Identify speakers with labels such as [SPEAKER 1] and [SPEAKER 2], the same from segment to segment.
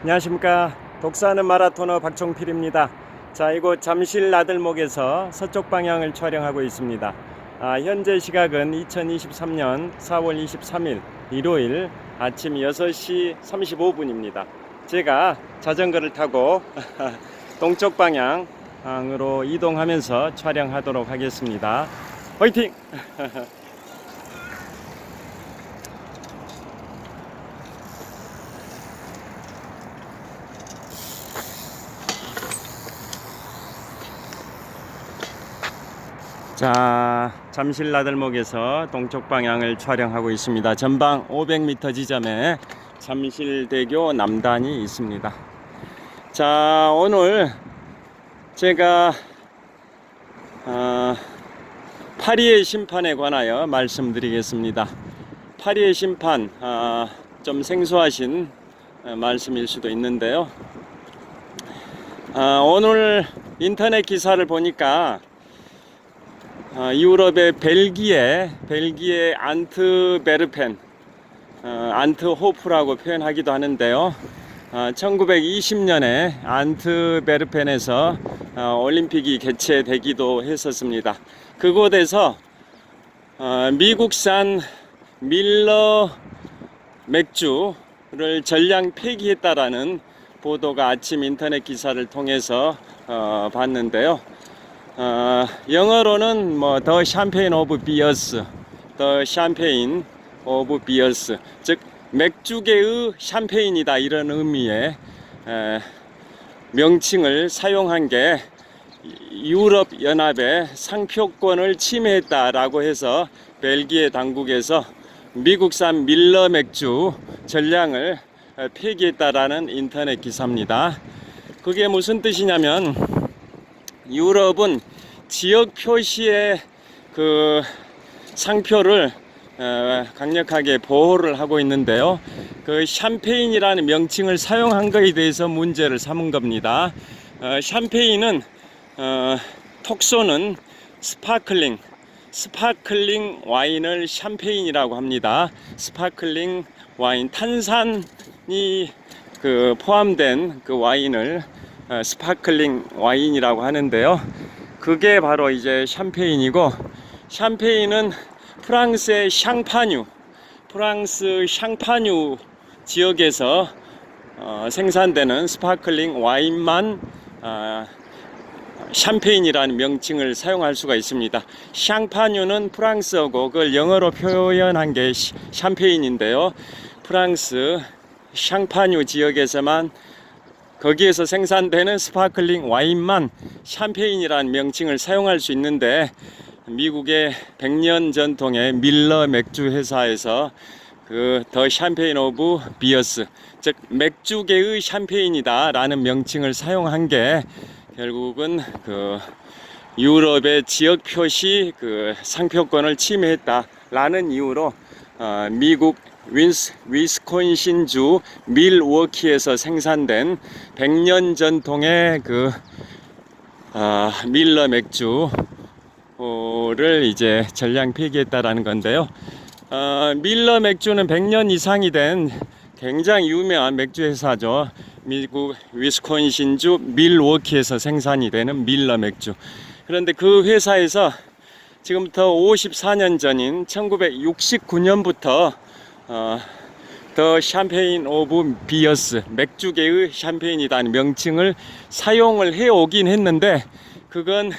[SPEAKER 1] 안녕하십니까. 독서하는 마라토너 박종필입니다. 자, 이곳 잠실 나들목에서 서쪽 방향을 촬영하고 있습니다. 현재 시각은 2023년 4월 23일 일요일 아침 6시 35분입니다. 제가 자전거를 타고 동쪽 방향으로 이동하면서 촬영하도록 하겠습니다. 화이팅! 자, 잠실 나들목에서 동쪽 방향을 촬영하고 있습니다. 전방 500m 지점에 잠실대교 남단이 있습니다. 자, 오늘 제가 파리의 심판에 관하여 말씀드리겠습니다. 파리의 심판, 좀 생소하신 말씀일 수도 있는데요. 오늘 인터넷 기사를 보니까 유럽의 벨기에 안트베르펜, 안트호프라고 표현하기도 하는데요. 1920년에 안트베르펜에서 올림픽이 개최되기도 했었습니다. 그곳에서 미국산 밀러 맥주를 전량 폐기했다라는 보도가 아침 인터넷 기사를 통해서 봤는데요. 영어로는 더 샴페인 오브 비어스, 더 샴페인 오브 비어스, 즉 맥주계의 샴페인이다, 이런 의미의 명칭을 사용한 게 유럽 연합의 상표권을 침해했다라고 해서 벨기에 당국에서 미국산 밀러 맥주 전량을 폐기했다라는 인터넷 기사입니다. 그게 무슨 뜻이냐면, 유럽은 지역 표시의 그 상표를 강력하게 보호를 하고 있는데요. 그 샴페인이라는 명칭을 사용한 것에 대해서 문제를 삼은 겁니다. 샴페인은 톡 쏘는 스파클링 와인을 샴페인이라고 합니다. 스파클링 와인, 탄산이 포함된 그 와인을 스파클링 와인이라고 하는데요. 그게 바로 이제 샴페인이고, 샴페인은 프랑스의 프랑스 샹파뉴 지역에서 생산되는 스파클링 와인만 샴페인이라는 명칭을 사용할 수가 있습니다. 샹파뉴는 프랑스어고 그걸 영어로 표현한 게 샴페인인데요. 프랑스 샹파뉴 지역에서만, 거기에서 생산되는 스파클링 와인만 샴페인이라는 명칭을 사용할 수 있는데, 미국의 100년 전통의 밀러 맥주 회사에서 더 샴페인 오브 비어스, 즉 맥주계의 샴페인이다 라는 명칭을 사용한 게 결국은 유럽의 지역 표시 상표권을 침해했다 라는 이유로 미국 위스콘신주 밀워키에서 생산된 100년 전통의 밀러 맥주를 이제 전량 폐기했다라는 건데요. 밀러 맥주는 100년 이상이 된 굉장히 유명한 맥주 회사죠. 미국 위스콘신주 밀워키에서 생산이 되는 밀러 맥주. 그런데 그 회사에서 지금부터 54년 전인 1969년부터 더 샴페인 오브 비어스, 맥주계의 샴페인이라는 명칭을 사용을 해오긴 했는데, 그건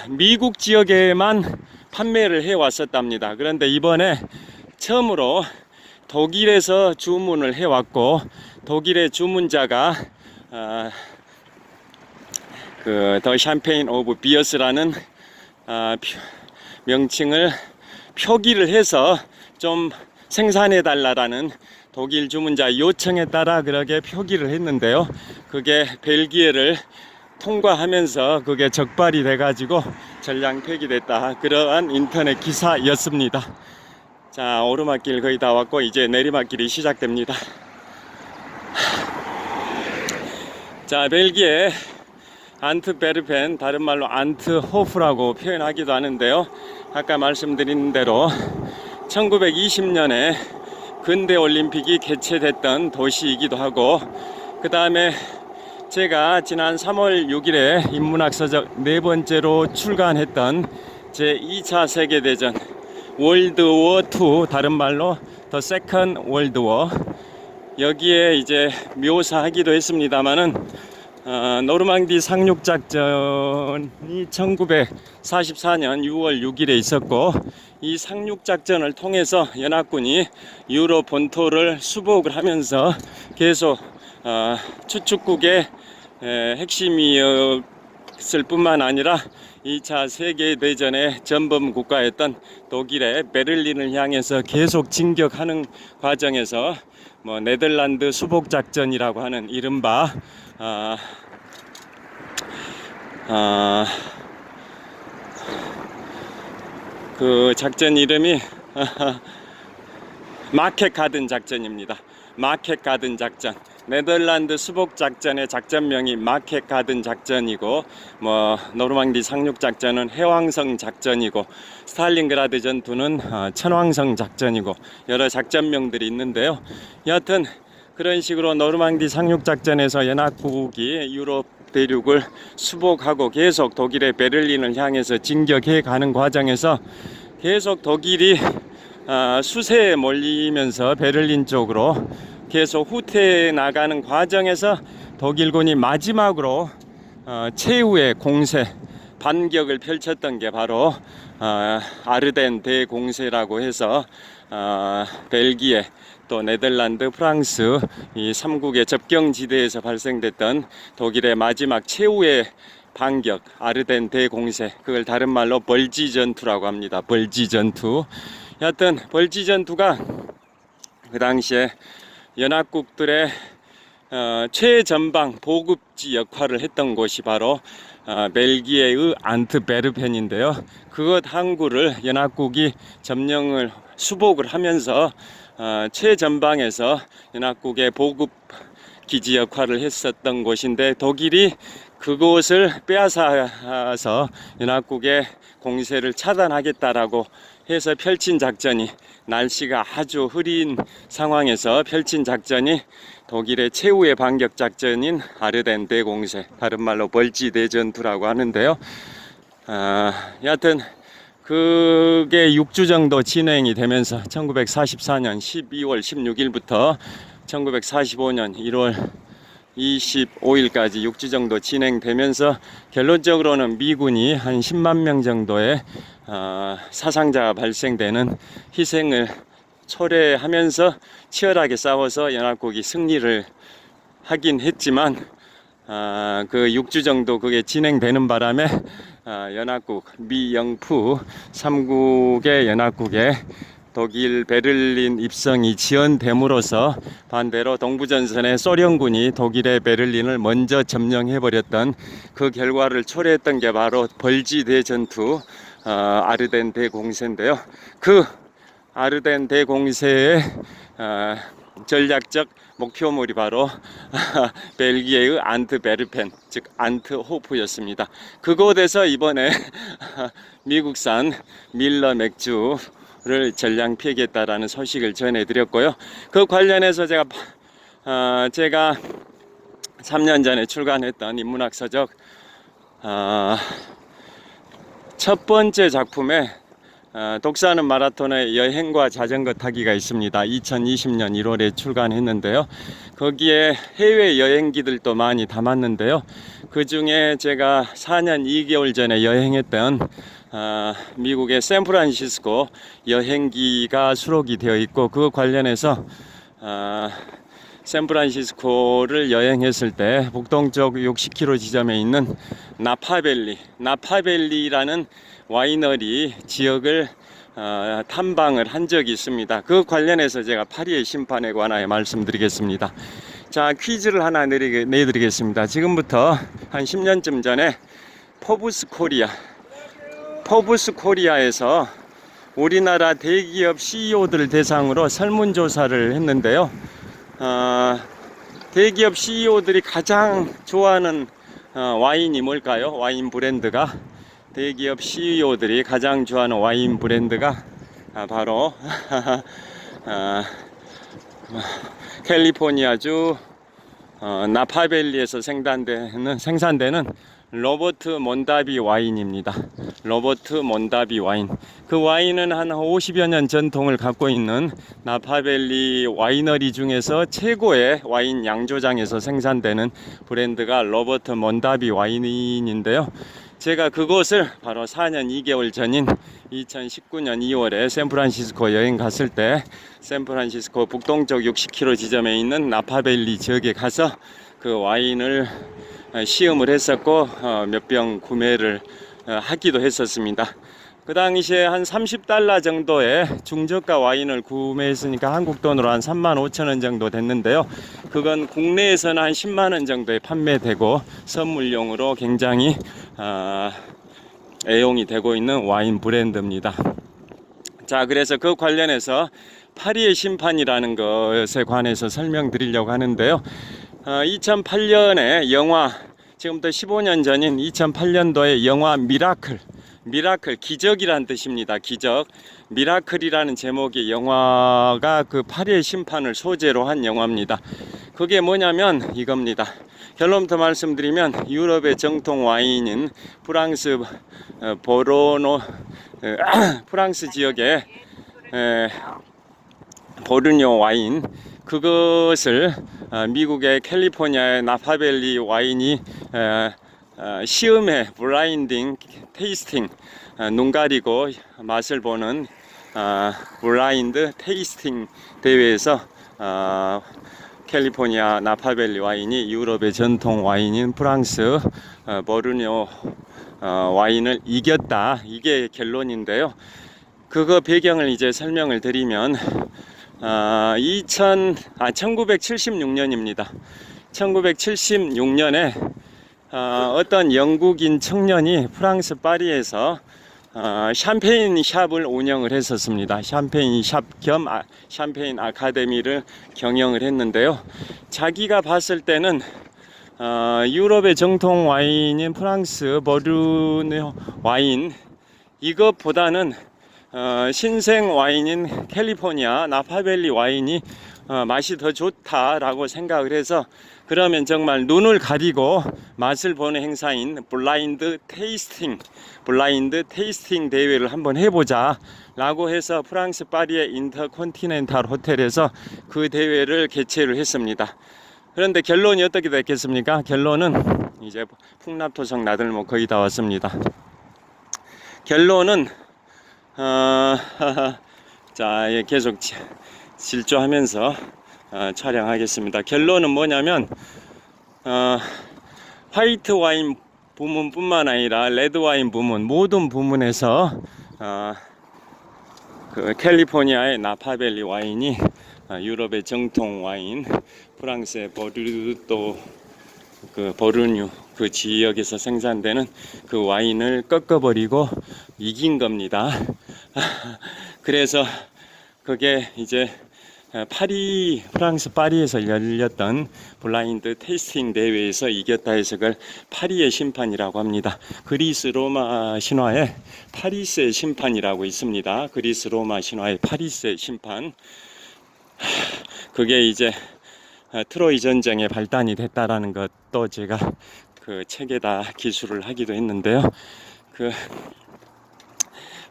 [SPEAKER 1] 미국 지역에만 판매를 해왔었답니다. 그런데 이번에 처음으로 독일에서 주문을 해왔고, 독일의 주문자가 더 샴페인 오브 비어스라는 명칭을 표기를 해서 좀 생산해 달라라는 독일 주문자 요청에 따라 그렇게 표기를 했는데요. 그게 벨기에를 통과하면서 그게 적발이 돼 가지고 전량 폐기됐다, 그러한 인터넷 기사였습니다. 자, 오르막길 거의 다 왔고 이제 내리막길이 시작됩니다. 자, 벨기에 안트베르펜, 다른 말로 안트호프라고 표현하기도 하는데요. 아까 말씀드린 대로 1920년에 근대 올림픽이 개최됐던 도시이기도 하고, 그 다음에 제가 지난 3월 6일에 인문학서적 네 번째로 출간했던 제2차 세계대전 월드워 2, 다른 말로 더 세컨 월드워, 여기에 이제 묘사하기도 했습니다마는 노르망디 상륙작전이 1944년 6월 6일에 있었고, 이 상륙작전을 통해서 연합군이 유럽 본토를 수복을 하면서 계속 추축국의 핵심이었을 뿐만 아니라 2차 세계대전의 전범 국가였던 독일의 베를린을 향해서 계속 진격하는 과정에서 네덜란드 수복작전이라고 하는 이른바 그 작전 이름이 마켓 가든 작전입니다. 마켓 가든 작전. 네덜란드 수복 작전의 작전명이 마켓 가든 작전이고, 노르망디 상륙 작전은 해왕성 작전이고, 스탈린그라드 전투는 천왕성 작전이고, 여러 작전명들이 있는데요. 여하튼 그런 식으로 노르망디 상륙 작전에서 연합국이 유럽 대륙을 수복하고 계속 독일의 베를린을 향해서 진격해 가는 과정에서 계속 독일이 수세에 몰리면서 베를린 쪽으로 계속 후퇴해 나가는 과정에서 독일군이 마지막으로 최후의 공세 반격을 펼쳤던 게 바로 아르덴 대공세라고 해서 벨기에 또 네덜란드, 프랑스 이 3국의 접경지대에서 발생됐던 독일의 마지막 최후의 반격, 아르덴 대공세, 그걸 다른 말로 벌지 전투라고 합니다. 벌지 전투. 여하튼 벌지 전투가 그 당시에 연합국들의 최전방 보급지 역할을 했던 곳이 바로 벨기에의 안트베르펜인데요. 그것 항구를 연합국이 점령을 수복을 하면서 최전방에서 연합국의 보급 기지 역할을 했었던 곳인데, 독일이 그곳을 빼앗아서 연합국의 공세를 차단하겠다라고 해서 펼친 작전이, 날씨가 아주 흐린 상황에서 펼친 작전이 독일의 최후의 반격 작전인 아르덴 대공세, 다른 말로 벌지 대전투라고 하는데요. 여하튼 그게 6주 정도 진행이 되면서 1944년 12월 16일부터 1945년 1월 25일까지 6주 정도 진행되면서 결론적으로는 미군이 한 10만 명 정도의 사상자가 발생되는 희생을 초래하면서 치열하게 싸워서 연합국이 승리를 하긴 했지만, 그 6주 정도 그게 진행되는 바람에 연합국 미영프 3국의 연합국에 독일 베를린 입성이 지연됨으로써 반대로 동부전선의 소련군이 독일의 베를린을 먼저 점령해버렸던 그 결과를 초래했던 게 바로 벌지 대전투 아르덴 대공세인데요. 그 아르덴 대공세의 전략적 목표물이 바로 벨기에의 안트베르펜, 즉 안트호프였습니다. 그곳에서 이번에 미국산 밀러 맥주를 전량 폐기했다라는 소식을 전해드렸고요. 그 관련해서 제가 3년 전에 출간했던 인문학서적 첫 번째 작품에 독서하는 마라톤의 여행과 자전거 타기가 있습니다. 2020년 1월에 출간했는데요. 거기에 해외 여행기들도 많이 담았는데요. 그 중에 제가 4년 2개월 전에 여행했던 미국의 샌프란시스코 여행기가 수록이 되어 있고, 그 관련해서 샌프란시스코를 여행했을 때 북동쪽 60km 지점에 있는 나파밸리라는 와이너리 지역을 탐방을 한 적이 있습니다. 그 관련해서 제가 파리의 심판에 관하여 말씀드리겠습니다. 자, 퀴즈를 하나 내드리겠습니다. 지금부터 한 10년쯤 전에 포브스 코리아에서 우리나라 대기업 CEO들 대상으로 설문조사를 했는데요. 대기업 CEO들이 가장 좋아하는 와인이 뭘까요? 와인 브랜드가, 대기업 CEO들이 가장 좋아하는 와인 브랜드가 바로 캘리포니아주 나파밸리에서 생산되는 로버트 몬다비 와인입니다. 로버트 몬다비 와인. 그 와인은 한 50여 년 전통을 갖고 있는 나파밸리 와이너리 중에서 최고의 와인 양조장에서 생산되는 브랜드가 로버트 몬다비 와인인데요. 제가 그곳을 바로 4년 2개월 전인 2019년 2월에 샌프란시스코 여행 갔을 때 샌프란시스코 북동쪽 60km 지점에 있는 나파밸리 지역에 가서 그 와인을 시음을 했었고 몇 병 구매를 하기도 했었습니다. 그 당시에 한 $30 정도의 중저가 와인을 구매했으니까 한국 돈으로 한 35,000원 정도 됐는데요. 그건 국내에서는 한 10만 원 정도에 판매되고 선물용으로 굉장히 애용이 되고 있는 와인 브랜드입니다. 자, 그래서 그 관련해서 파리의 심판이라는 것에 관해서 설명드리려고 하는데요. 2008년에 영화, 지금부터 15년 전인 2008년도에 영화 미라클, 기적이란 뜻입니다. 기적. 미라클이라는 제목의 영화가 그 파리의 심판을 소재로 한 영화입니다. 그게 뭐냐면 이겁니다. 결론부터 말씀드리면 유럽의 정통 와인인 프랑스 보르노 프랑스 지역의 보르뇨 와인, 그것을 미국의 캘리포니아의 나파밸리 와인이 시음회 블라인딩 테이스팅, 눈 가리고 맛을 보는 블라인드 테이스팅 대회에서 캘리포니아 나파밸리 와인이 유럽의 전통 와인인 프랑스 보르뇨 와인을 이겼다, 이게 결론인데요. 그거 배경을 이제 설명을 드리면 1976년입니다. 1976년에 어떤 영국인 청년이 프랑스 파리에서 샴페인 샵을 운영을 했었습니다. 샴페인 샵 겸 샴페인 아카데미를 경영을 했는데요. 자기가 봤을 때는 유럽의 정통 와인인 프랑스 보르뇨 와인, 이것보다는 신생 와인인 캘리포니아 나파밸리 와인이 맛이 더 좋다라고 생각을 해서, 그러면 정말 눈을 가리고 맛을 보는 행사인 블라인드 테이스팅 대회를 한번 해보자 라고 해서 프랑스 파리의 인터컨티넨탈 호텔에서 그 대회를 개최를 했습니다. 그런데 결론이 어떻게 됐겠습니까? 결론은 이제 풍납토성 나들목 거의 다 왔습니다. 결론은 자, 계속 질주하면서 촬영하겠습니다. 결론은 뭐냐면 화이트 와인 부문뿐만 아니라 레드 와인 부문, 모든 부문에서 그 캘리포니아의 나파밸리 와인이 유럽의 정통 와인 프랑스의 보르뉴 그 지역에서 생산되는 그 와인을 꺾어버리고 이긴 겁니다. 그래서 그게 이제 프랑스 파리에서 열렸던 블라인드 테이스팅 대회에서 이겼다 해서 그걸 파리의 심판이라고 합니다. 그리스 로마 신화에 파리스의 심판이라고 있습니다. 그리스 로마 신화의 파리스의 심판. 그게 이제 트로이 전쟁의 발단이 됐다라는 것도 제가 그 책에다 기술을 하기도 했는데요. 그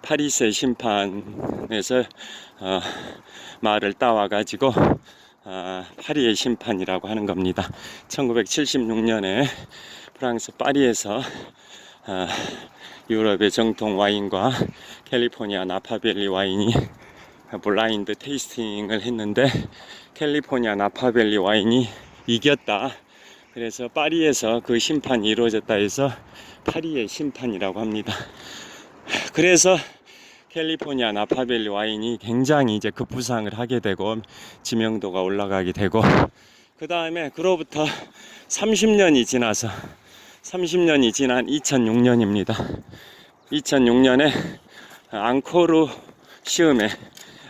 [SPEAKER 1] 파리스의 심판에서 말을 따와 가지고 파리의 심판이라고 하는 겁니다. 1976년에 프랑스 파리에서 유럽의 정통 와인과 캘리포니아 나파밸리 와인이 블라인드 테이스팅을 했는데 캘리포니아 나파밸리 와인이 이겼다. 그래서 파리에서 그 심판이 이루어졌다 해서 파리의 심판이라고 합니다. 그래서 캘리포니아 나파밸리 와인이 굉장히 이제 급부상을 하게 되고 지명도가 올라가게 되고, 그 다음에 그로부터 30년이 지난 2006년입니다. 2006년에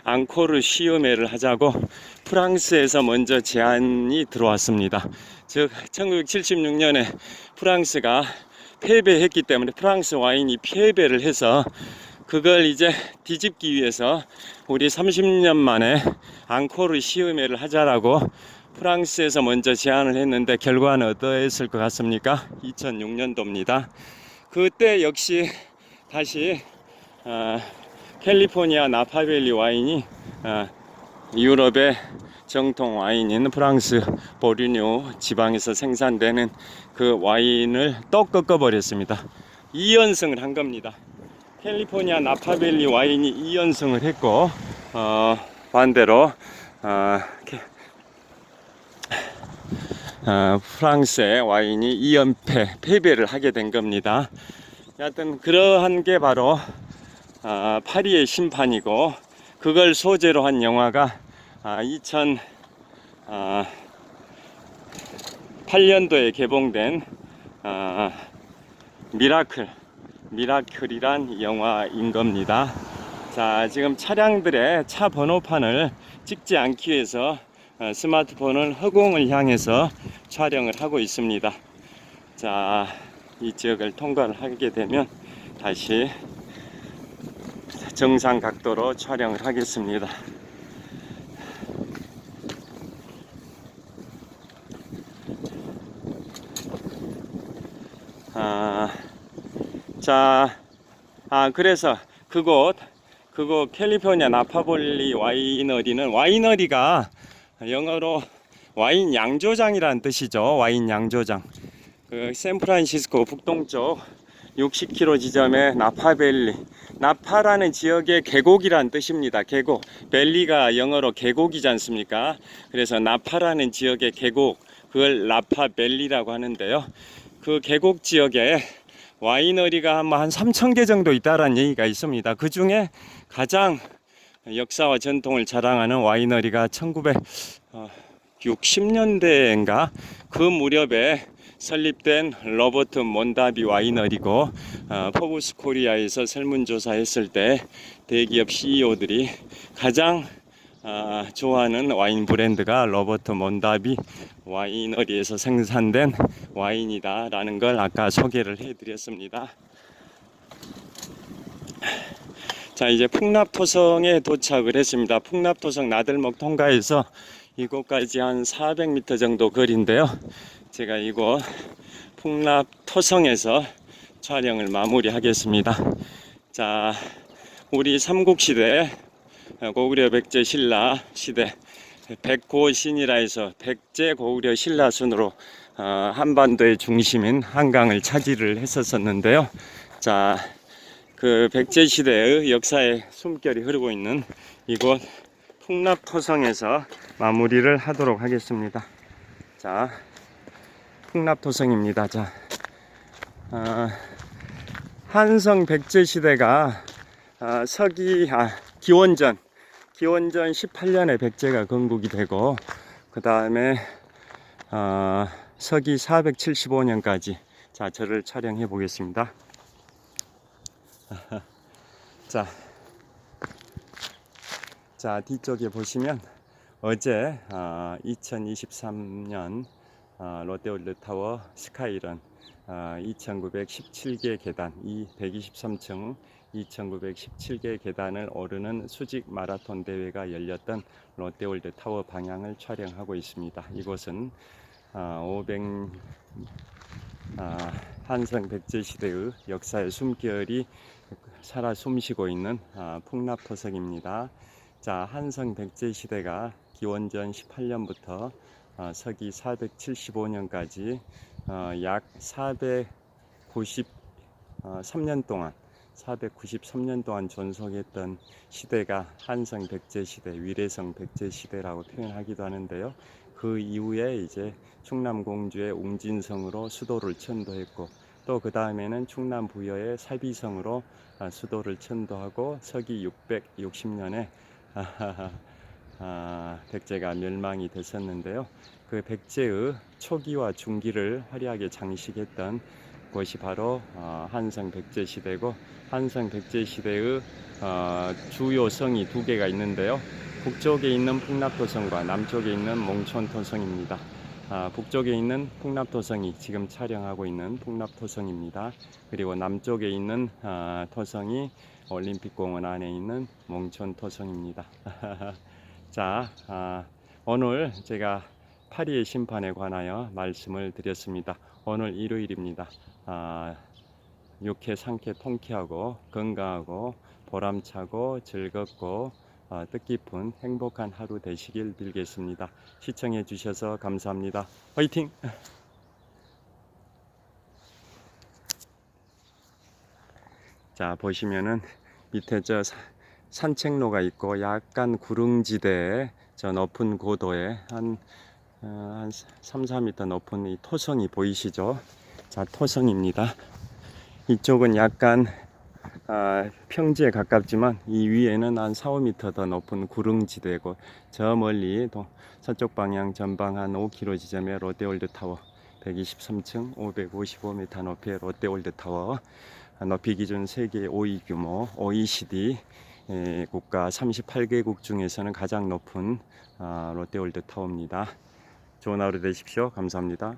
[SPEAKER 1] 앙코르 시음회를 하자고 프랑스에서 먼저 제안이 들어왔습니다. 즉 1976년에 프랑스가 패배했기 때문에 프랑스 와인이 패배를 해서 그걸 이제 뒤집기 위해서 우리 30년 만에 앙코르 시음회를 하자라고 프랑스에서 먼저 제안을 했는데 결과는 어떠했을 것 같습니까? 2006년도입니다. 그때 역시 다시 캘리포니아 나파밸리 와인이 유럽의 정통 와인인 프랑스 보르뉴 지방에서 생산되는 그 와인을 또 꺾어버렸습니다. 2연승을 한 겁니다. 캘리포니아 나파밸리 와인이 2연승을 했고 반대로 프랑스의 와인이 2연패 패배를 하게 된 겁니다. 여하튼 그러한 게 바로 파리의 심판이고, 그걸 소재로 한 영화가 2008년도에 개봉된 미라클이란 영화인 겁니다. 자, 지금 차량들의 차 번호판을 찍지 않기 위해서 스마트폰을 허공을 향해서 촬영을 하고 있습니다. 자, 이 지역을 통과를 하게 되면 다시 정상 각도로 촬영을 하겠습니다. 그래서 그곳 캘리포니아 나파밸리 와이너리는, 와이너리가 영어로 와인 양조장이라는 뜻이죠. 와인 양조장. 그 샌프란시스코 북동쪽 60km 지점의 나파밸리, 나파라는 지역의 계곡이란 뜻입니다. 계곡, 밸리가 영어로 계곡이지 않습니까? 그래서 나파라는 지역의 계곡, 그걸 나파밸리라고 하는데요. 그 계곡 지역에 와이너리가 한 3,000개 정도 있다라는 얘기가 있습니다. 그 중에 가장 역사와 전통을 자랑하는 와이너리가 1960년대인가 그 무렵에 설립된 로버트 몬다비 와이너리고, 포브스 코리아에서 설문조사했을 때 대기업 CEO들이 가장 좋아하는 와인 브랜드가 로버트 몬다비 와이너리에서 생산된 와인이다 라는 걸 아까 소개를 해 드렸습니다. 자, 이제 풍납토성에 도착을 했습니다. 풍납토성 나들목 통과해서 이곳까지 한 400m 정도 거리인데요. 제가 이곳 풍납토성에서 촬영을 마무리하겠습니다. 자, 우리 삼국시대 고구려 백제 신라 시대 백고신이라 해서 백제 고구려 신라 순으로 한반도의 중심인 한강을 차지를 했었는데요. 자, 그 백제 시대의 역사의 숨결이 흐르고 있는 이곳 풍납토성에서 마무리를 하도록 하겠습니다. 자, 풍납토성입니다. 자, 한성 백제 시대가 기원전 18년에 백제가 건국이 되고, 그 다음에 서기 475년까지. 자, 저를 촬영해 보겠습니다. 자, 뒤쪽에 보시면 어제 2023년 롯데월드타워 스카이런 2917개 계단, 이 123층 2917개 계단을 오르는 수직 마라톤 대회가 열렸던 롯데월드타워 방향을 촬영하고 있습니다. 이곳은 한성 백제 시대의 역사의 숨결이 살아 숨쉬고 있는 풍납토성입니다. 자, 한성 백제 시대가 기원전 18년부터 서기 475년까지 약 493년 동안 존속했던 시대가 한성 백제 시대, 위례성 백제 시대라고 표현하기도 하는데요. 그 이후에 이제 충남 공주의 웅진성으로 수도를 천도했고, 또 그 다음에는 충남 부여의 사비성으로 수도를 천도하고, 서기 660년에 백제가 멸망이 됐었는데요. 그 백제의 초기와 중기를 화려하게 장식했던 것이 바로 한성 백제 시대고, 한성 백제 시대의 주요 성이 두 개가 있는데요. 북쪽에 있는 풍납토성과 남쪽에 있는 몽촌토성입니다. 북쪽에 있는 풍납토성이 지금 촬영하고 있는 풍납토성입니다. 그리고 남쪽에 있는 토성이 올림픽공원 안에 있는 몽촌 토성입니다. 자, 오늘 제가 파리의 심판에 관하여 말씀을 드렸습니다. 오늘 일요일입니다. 유쾌, 상쾌, 통쾌하고 건강하고 보람차고 즐겁고 뜻깊은 행복한 하루 되시길 빌겠습니다. 시청해 주셔서 감사합니다. 화이팅! 자, 보시면은 밑에 저 산책로가 있고 약간 구릉지대에 저 높은 고도에 한 3, 4m 높은 이 토성이 보이시죠? 자, 토성입니다. 이쪽은 약간 평지에 가깝지만 이 위에는 한 4, 5m 더 높은 구릉지대고, 저 멀리 서쪽 방향 전방 한 5km 지점에 롯데월드타워 123층 555m 높이의 롯데월드타워, 높이 기준 세계 5위 규모 OECD 국가 38개국 중에서는 가장 높은 롯데월드타워입니다. 좋은 하루 되십시오. 감사합니다.